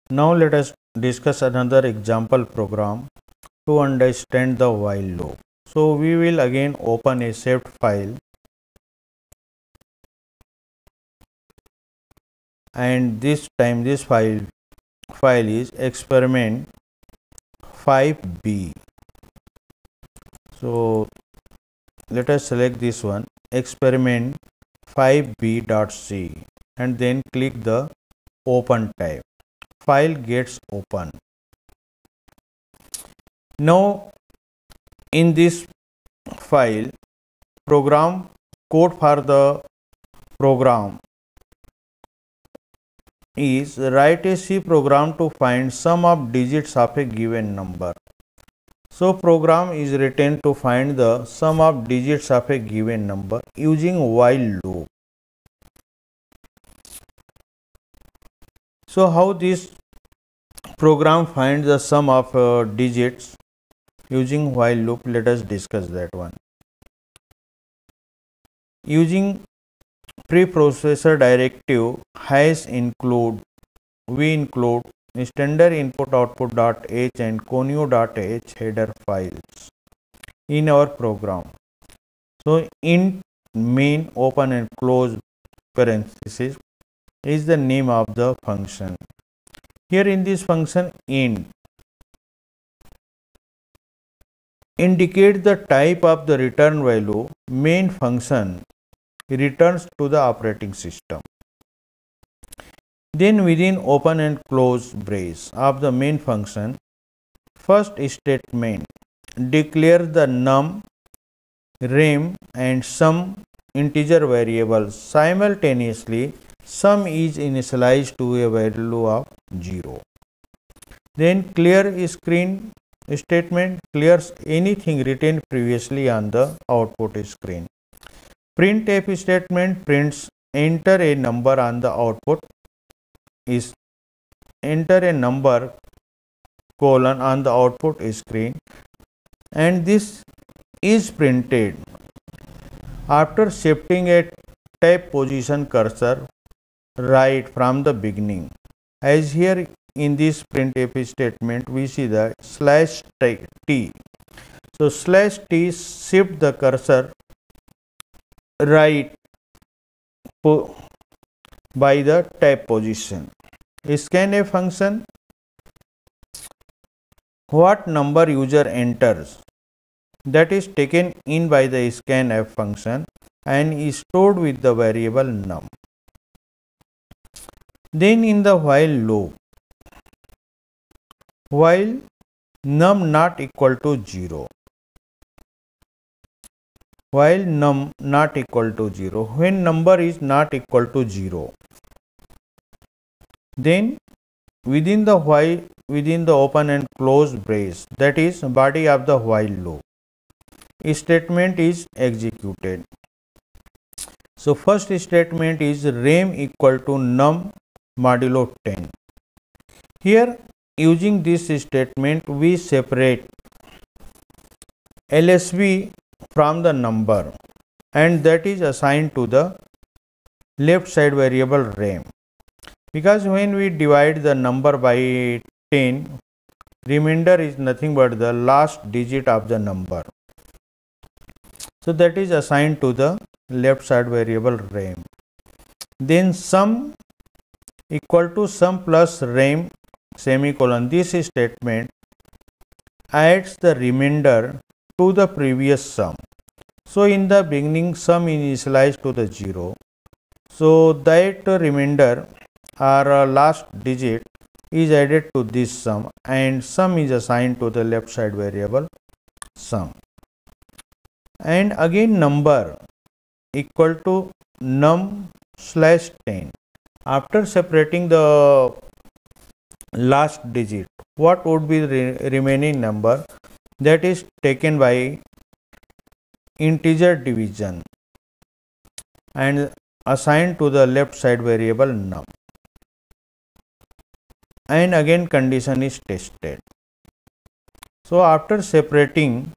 Now let us discuss another example program to understand the while loop. So we will again open a saved file, and this time this file is experiment 5b. So let us select this one, experiment 5b.c, and then click the open tab. File gets open. Now in this file, program code for the program is write a C program to find sum of digits of a given number. So program is written to find the sum of digits of a given number using while loop. So how this program finds the sum of digits using while loop? Let us discuss that one. Using preprocessor directive hash include, we include standard input output.h and conio.h header files in our program. So int main open and close parenthesis is the name of the function. Here in this function, int indicate the type of the return value main function returns to the operating system. Then within open and close brace of the main function, first statement declare the num, rem and sum integer variables simultaneously. Sum is initialized to a value of 0. Then clear screen statement clears anything written previously on the output screen. Printf statement prints enter a number on the output is enter a number colon on the output screen, and this is printed after shifting a tab position cursor right from the beginning. As here in this printf statement we see the /t. So /t shift the cursor right by the tab position. Scanf function, what number user enters, that is taken in by the scanf function and is stored with the variable num. Then in the while loop, while num not equal to 0, while num not equal to 0, when number is not equal to 0, then within the while, within the open and close brace, that is body of the while loop, statement is executed. So first statement is rem equal to num modulo 10. Here using this statement we separate LSB from the number, and that is assigned to the left side variable rem, because when we divide the number by 10, remainder is nothing but the last digit of the number. So that is assigned to the left side variable rem. Then sum equal to sum plus rem semicolon. This statement adds the remainder to the previous sum. So in the beginning sum initialized to the 0. So that remainder or last digit is added to this sum, and sum is assigned to the left side variable sum. And again number equal to num /10. After separating the last digit, what would be the remaining number, that is taken by integer division and assigned to the left side variable num, and again condition is tested. So after separating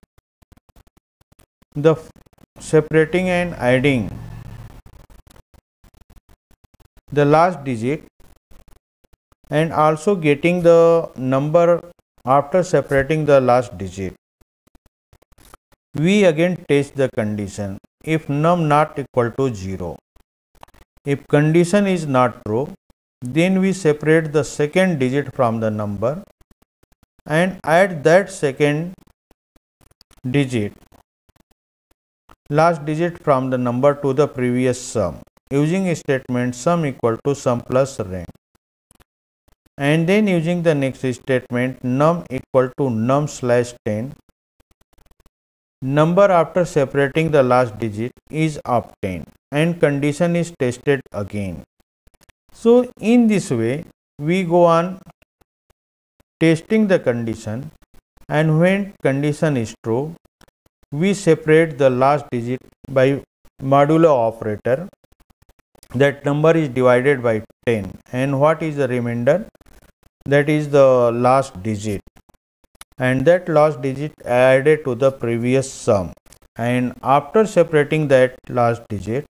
and adding the last digit, and also getting the number after separating the last digit. We again test the condition if num not equal to 0. If condition is not true, then we separate the second digit from the number and add that second digit, last digit from the number to the previous sum using a statement sum equal to sum plus rank. And then using the next statement num equal to num slash 10, number after separating the last digit is obtained and condition is tested again. So in this way we go on testing the condition, and when condition is true, we separate the last digit by modulo operator. That number is divided by 10, and what is the remainder? That is the last digit, and that last digit added to the previous sum, and after separating that last digit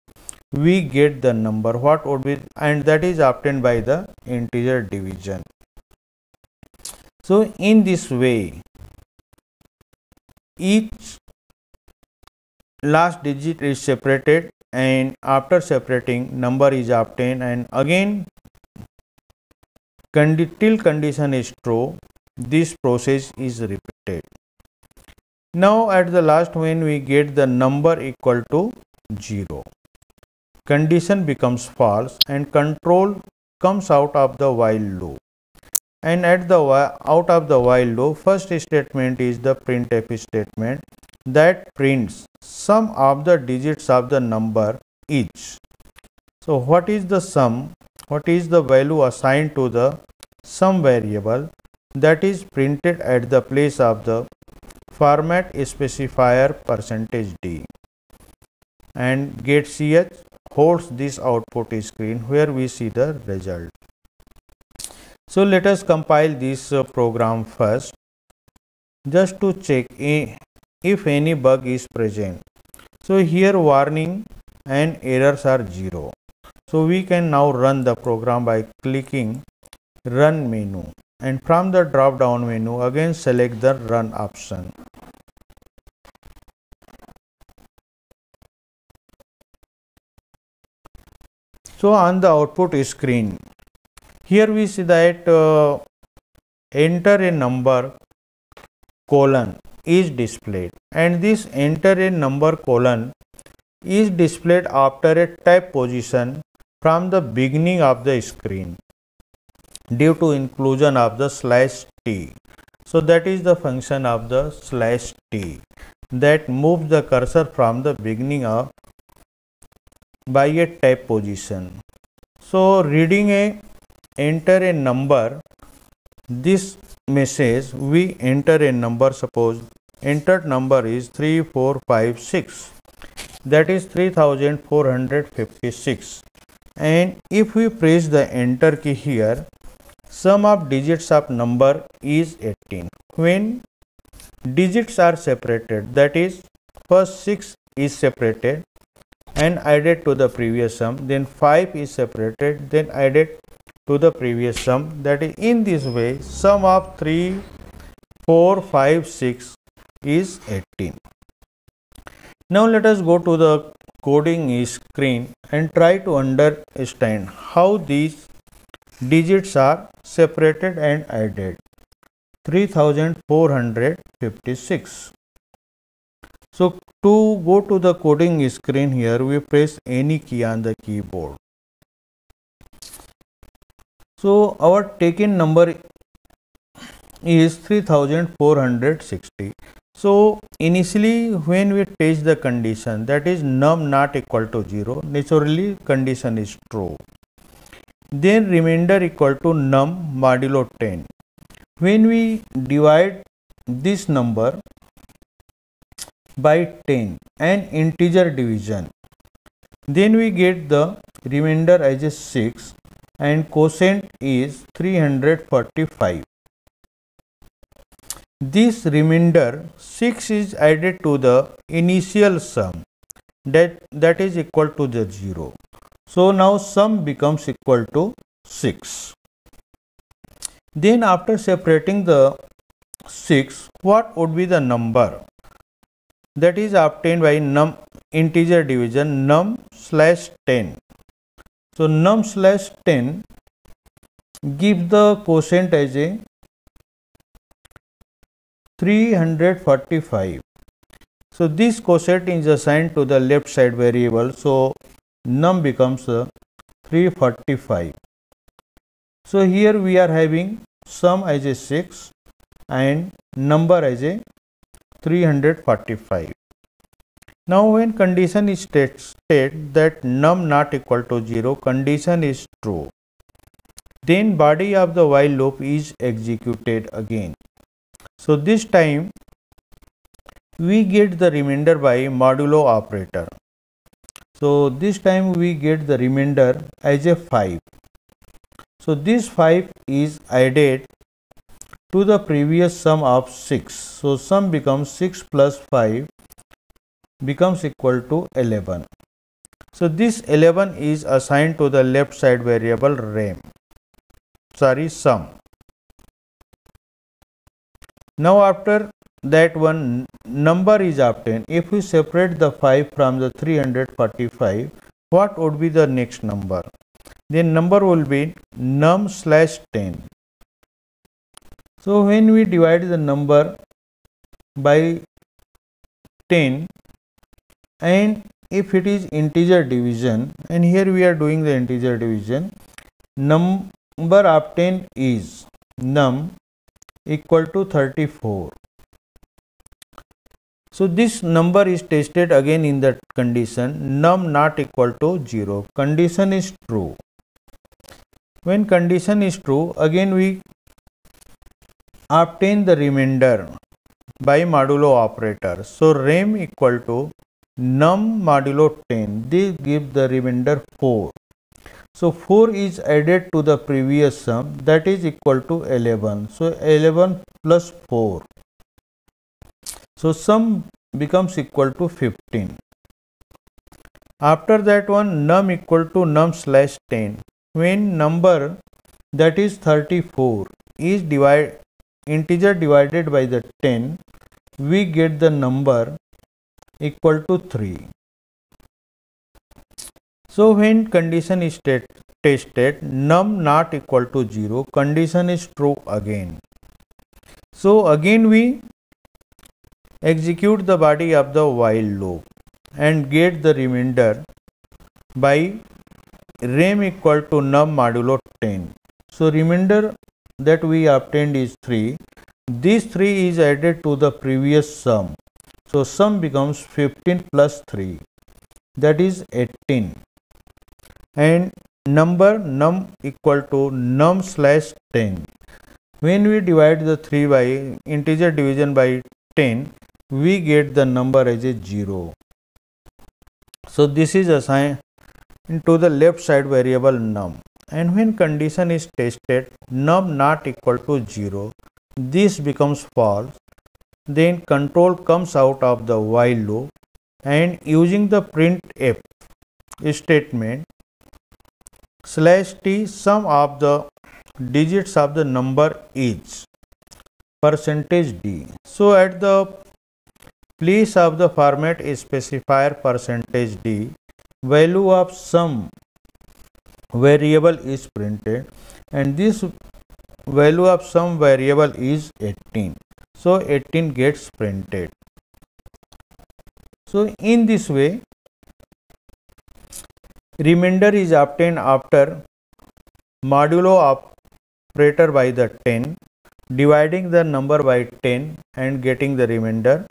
we get the number what would be, and that is obtained by the integer division. So in this way each last digit is separated, and after separating number is obtained, and again till condition is true, this process is repeated. Now at the last, when we get the number equal to 0, condition becomes false and control comes out of the while loop. And at the out of the while loop, first statement is the printf statement that prints sum of the digits of the number each. So what is the sum? What is the value assigned to the sum variable? That is printed at the place of the format specifier %d, and get.ch holds this output screen where we see the result. So let us compile this program first, just to check if any bug is present. So here warning and errors are 0. So we can now run the program by clicking run menu, and from the drop down menu again select the run option. So on the output screen, here we see that enter a number colon is displayed, and this enter a number colon is displayed after a tab position from the beginning of the screen due to inclusion of the /t. So that is the function of the /t that moves the cursor from the beginning of by a tab position. So reading a enter a number, this message we enter a number, suppose entered number is 3456, that is 3456, and if we press the enter key here, sum of digits of number is 18. When digits are separated, that is first 6 is separated and added to the previous sum, then 5 is separated then added to the previous sum, that is in this way sum of 3, 4, 5, 6 is 18. Now let us go to the coding screen and try to understand how these digits are separated and added. 3456. So to go to the coding screen, here we press any key on the keyboard. So our taken number is 3460. So initially when we test the condition, that is num not equal to 0, naturally condition is true. Then remainder equal to num modulo 10. When we divide this number by 10 and integer division, then we get the remainder as a 6 and quotient is 345. This remainder 6 is added to the initial sum that is equal to the 0. So now sum becomes equal to 6. Then after separating the 6, what would be the number that is obtained by integer division num/10. So num/10 gives the quotient as a 345. So this quotient is assigned to the left side variable, so num becomes 345. So here we are having sum as a 6 and number as a 345. Now when condition is state that num not equal to 0, condition is true, then body of the while loop is executed again. So this time we get the remainder by modulo operator. So this time we get the remainder as a 5. So this 5 is added to the previous sum of 6. So sum becomes 6 plus 5 becomes equal to 11. So this 11 is assigned to the left side variable sum. Now after that one number is obtained. If we separate the 5 from the 345, what would be the next number? Then number will be num/10. So when we divide the number by 10, and if it is integer division, and here we are doing the integer division, number obtained is num equal to 34. So this number is tested again in the condition num not equal to 0. Condition is true. When condition is true, again we obtain the remainder by modulo operator. So rem equal to num modulo 10. They give the remainder 4. So 4 is added to the previous sum, that is equal to 11. So 11 plus 4. So sum becomes equal to 15. After that one num equal to num/10. When number that is 34 is integer divided by the 10, we get the number equal to 3. So when condition is tested num not equal to 0, condition is true again. So again we execute the body of the while loop and get the remainder by rem equal to num modulo 10. So remainder that we obtained is 3. This 3 is added to the previous sum. So sum becomes 15 plus 3, that is 18. And number num equal to num/10. When we divide the 3 by integer division by 10, we get the number as a 0. So this is assigned to the left side variable num. And when condition is tested num not equal to 0, this becomes false. Then control comes out of the while loop, and using the printf statement /t sum of the digits of the number is %d. So at the place of the format specifier %d, value of some variable is printed, and this value of some variable is 18. So 18 gets printed. So in this way remainder is obtained after modulo operator by the 10, dividing the number by 10 and getting the remainder,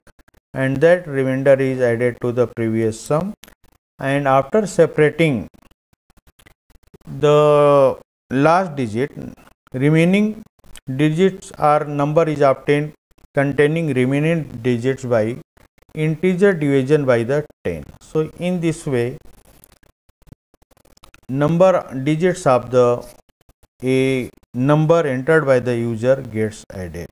and that remainder is added to the previous sum, and after separating the last digit, remaining digits or number is obtained containing remaining digits by integer division by the 10. So in this way digits of the a number entered by the user gets added.